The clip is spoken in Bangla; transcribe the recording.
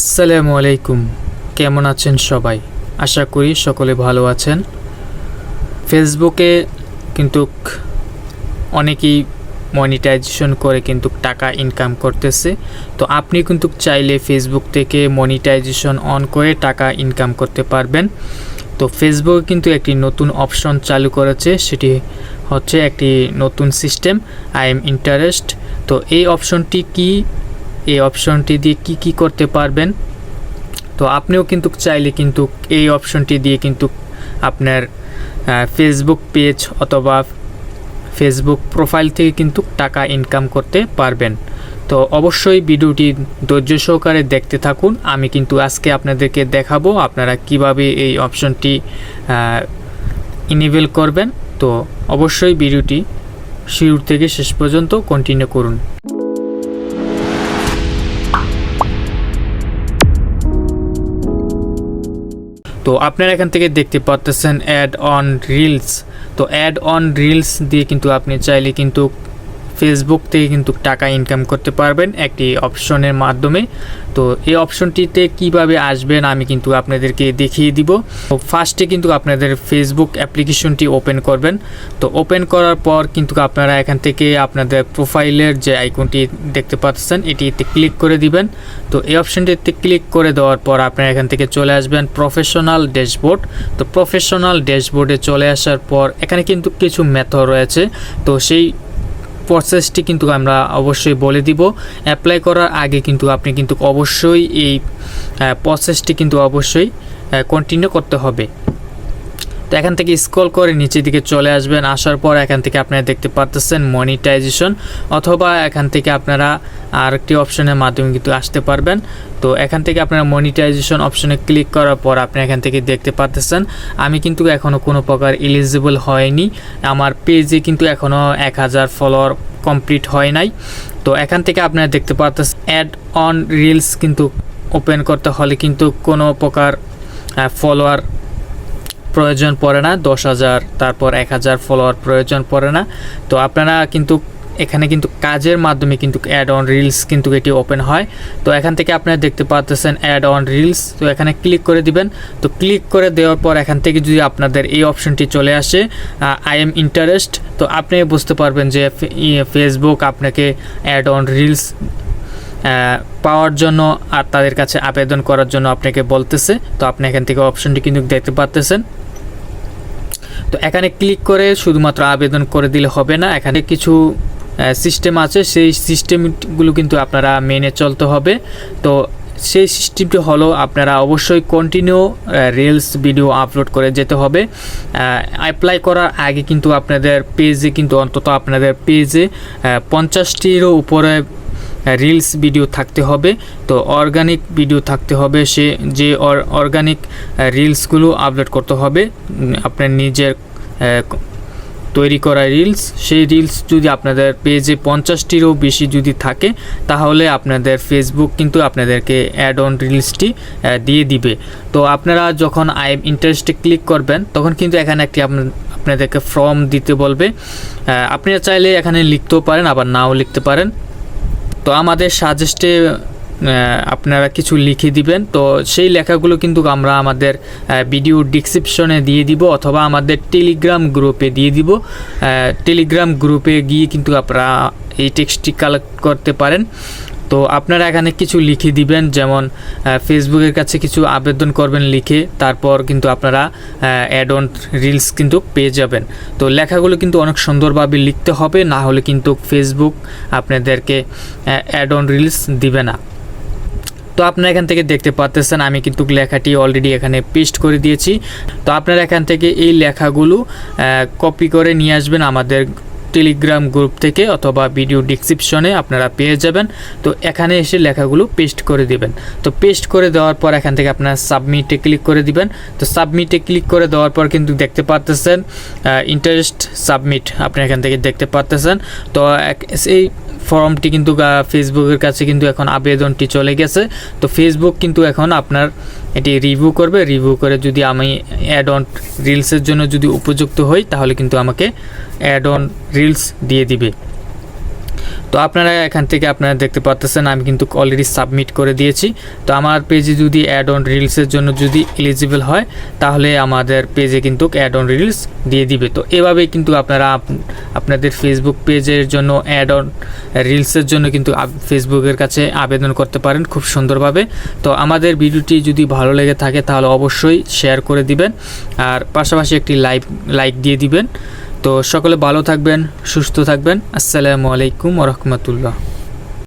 আসসালামু আলাইকুম, কেমন আছেন সবাই? আশা করি সকলে ভালো আছেন। ফেসবুকে কিন্তু অনেকেই মনিটাইজেশন করে কিন্তু টাকা ইনকাম করতেছে। তো আপনি কিন্তু চাইলে ফেসবুক থেকে মনিটাইজেশন অন করে টাকা ইনকাম করতে পারবেন। তো ফেসবুক কিন্তু একটি নতুন অপশন চালু করেছে, সেটি হচ্ছে একটি নতুন সিস্টেম আই এম ইন্টারেস্ট। তো এই অপশনটি কি, এই অপশনটি দিয়ে কি করতে পারবেন? তো আপনিও কিন্তু চাইলে কিন্তু এই অপশনটি দিয়ে কিন্তু আপনার ফেসবুক পেজ অথবা ফেসবুক প্রোফাইল থেকে কিন্তু টাকা ইনকাম করতে পারবেন। তো অবশ্যই ভিডিওটি ধৈর্য সহকারে দেখতে থাকুন। আমি কিন্তু আজকে আপনাদেরকে দেখাবো আপনারা কিভাবে এই অপশনটি ইনেবল করবেন। তো অবশ্যই ভিডিওটি শুরু থেকে শেষ পর্যন্ত কন্টিনিউ করুন। তো আপনারা এখান থেকে দেখতে পাচ্ছেন অ্যাড অন রিলস। তো অ্যাড অন রিলস দিয়ে কিন্তু আপনি চাইলে কিন্তু ফেসবুক থেকে কিন্তু টাকা ইনকাম করতে পারবেন একটি অপশনের মাধ্যমে। তো এই অপশনটিতে কিভাবে আসবেন আমি কিন্তু আপনাদেরকে দেখিয়ে দিব। তো ফার্স্টে কিন্তু আপনাদের ফেসবুক অ্যাপ্লিকেশনটি ওপেন করবেন। তো ওপেন করার পর কিন্তু আপনারা এখান থেকে আপনাদের প্রোফাইলের যে আইকনটি দেখতে পাচ্ছেন এটিতে ক্লিক করে দিবেন। তো এই অপশনটিতে ক্লিক করে দেওয়ার পর আপনারা এখান থেকে চলে আসবেন প্রফেশনাল ড্যাশবোর্ড। তো প্রফেশনাল ড্যাশবোর্ডে চলে আসার পর এখানে কিন্তু কিছু মেথড রয়েছে। তো সেই প্রসেসটি কিন্তু আমরা অবশ্যই বলে দিব। অ্যাপ্লাই করার আগে কিন্তু আপনি কিন্তু অবশ্যই এই প্রসেসটি কিন্তু অবশ্যই কন্টিনিউ করতে হবে। তো এখান থেকে স্ক্রল করে নিচের দিকে চলে আসবেন। আসার পর এখান থেকে আপনারা দেখতে পাচ্ছেন মনিটাইজেশন, অথবা এখান থেকে আপনারা আরেকটি অপশনের মাধ্যমে কিন্তু আসতে পারবেন। তো এখান থেকে আপনারা মনিটাইজেশন অপশনে ক্লিক করার পর আপনি এখান থেকে দেখতে পাচ্ছেন আমি কিন্তু এখনও কোনো প্রকার এলিজিবল হয়নি। আমার পেজে কিন্তু এখনও 1000 ফলোয়ার কমপ্লিট হয় নাই। তো এখান থেকে আপনারা দেখতে পাচ্ছেন অ্যাড অন রিলস কিন্তু ওপেন করতে হলে কিন্তু কোনো প্রকার ফলোয়ার প্রয়োজন পড়ে না, 10,000 তারপর 1000 ফলোয়ার প্রয়োজন পড়ে না। তো আপনারা কিন্তু এখানে কিন্তু কাজের মাধ্যমে কিন্তু অ্যাড অন রিলস কিন্তু এটি ওপেন হয়। তো এখান থেকে আপনারা দেখতে পাচ্ছেন অ্যাড অন রিলস। তো এখানে ক্লিক করে দিবেন। তো ক্লিক করে দেওয়ার পর এখান থেকে যদি আপনাদের এই অপশনটি চলে আসে আই এম ইন্টারেস্ট, তো আপনি বুঝতে পারবেন যে ফেসবুক আপনাকে অ্যাড অন রিলস পাওয়ার জন্য আর তাদের কাছে আবেদন করার জন্য আপনাকে বলতেছে। তো আপনি এখান থেকে অপশনটি কিন্তু দেখতে পাচ্ছেন। তো এখানে ক্লিক করে শুধুমাত্র আবেদন করে দিলে হবে না, এখানে কিছু সিস্টেম আছে, সেই সিস্টেমগুলো কিন্তু আপনারা মেনে চলতে হবে। তো সেই সিস্টেমটি হলো আপনারা অবশ্যই কন্টিনিউ রিলস ভিডিও আপলোড করে যেতে হবে। অ্যাপ্লাই করার আগে কিন্তু আপনাদের পেজে কিন্তু অন্তত আপনাদের পেজে 50টিরও উপরে রিলস ভিডিও থাকতে হবে। তো অর্গানিক ভিডিও থাকতে হবে, সে যে অর্গানিক রিলসগুলো আপলোড করতে হবে আপনার নিজের তৈরি করা রিলস। সেই রিলস যদি আপনাদের পেজে 50টিরও বেশি যদি থাকে তাহলে আপনাদের ফেসবুক কিন্তু আপনাদেরকে অ্যাড অন রিলসটি দিয়ে দিবে। তো আপনারা যখন আই এম ইন্টারেস্টে ক্লিক করবেন তখন কিন্তু এখানে একটি আপনাদেরকে ফর্ম দিতে বলবে। আপনারা চাইলে এখানে লিখতেও পারেন আবার নাও লিখতে পারেন। তো আমাদের সাজেস্টে আপনারা কিছু লিখে দিবেন। তো সেই লেখাগুলো কিন্তু আমরা আমাদের ভিডিও ডিসক্রিপশনে দিয়ে দিব অথবা আমাদের টেলিগ্রাম গ্রুপে দিয়ে দিব। টেলিগ্রাম গ্রুপে গিয়ে কিন্তু আপনারা এই টেক্সটটি কালেক্ট করতে পারেন। তো আপনারা এখানে কিছু লিখে দিবেন, যেমন ফেসবুকের কাছে কিছু আবেদন করবেন লিখে, তারপর কিন্তু আপনারা অ্যাড অন রিলস কিন্তু পেয়ে যাবেন। তো লেখাগুলো কিন্তু অনেক সুন্দরভাবে লিখতে হবে, না হলে কিন্তু ফেসবুক আপনাদেরকে অ্যাড অন রিলস দিবে না। তো আপনারা এখান থেকে দেখতে পাচ্ছেন আমি কিন্তু লেখাটি অলরেডি এখানে পেস্ট করে দিয়েছি। তো আপনারা এখান থেকে এই লেখাগুলো কপি করে নিয়ে আসবেন আমাদের টেলিগ্রাম গ্রুপ থেকে, অথবা ভিডিও ডিসক্রিপশনে আপনারা পেয়ে যাবেন। তো এখানে এসে লেখাগুলো পেস্ট করে দিবেন। তো পেস্ট করে দেওয়ার পর এখান থেকে আপনারা সাবমিটে ক্লিক করে দিবেন। তো সাবমিটে ক্লিক করে দেওয়ার পর কিন্তু দেখতে পাচ্ছেন ইন্টারেস্ট সাবমিট, আপনি এখান থেকে দেখতে পাচ্ছেন। তো এই ফর্মটি কিন্তু ফেসবুকের কাছে কিন্তু এখন আবেদনটি চলে গেছে। তো ফেসবুক কিন্তু এখন আপনার এটি রিভিউ করবে। রিভিউ করে যদি আমি অ্যাড অন রিলসের জন্য যদি উপযুক্ত হই তাহলে কিন্তু আমাকে অ্যাড অন রিলস দিয়ে দিবে। তো আপনারা এখান থেকে আপনারা দেখতে পাচ্ছেন আমি কিন্তু অলরেডি সাবমিট করে দিয়েছি। তো আমার পেজে যদি অ্যাড অন রিলসের জন্য যদি এলিজিবল হয় তাহলে আমাদের পেজে কিন্তু অ্যাড অন রিলস দিয়ে দিবে। তো এভাবেই কিন্তু আপনারা আপনাদের ফেসবুক পেজের জন্য অ্যাড অন রিলসের জন্য কিন্তু ফেসবুকের কাছে আবেদন করতে পারেন খুব সুন্দরভাবে। তো আমাদের ভিডিওটি যদি ভালো লেগে থাকে তাহলে অবশ্যই শেয়ার করে দিবেন, আর পাশাপাশি একটি লাইক দিয়ে দিবেন। তো সকলে ভালো থাকবেন, সুস্থ থাকবেন। আসসালামু আলাইকুম ওয়া রাহমাতুল্লাহ।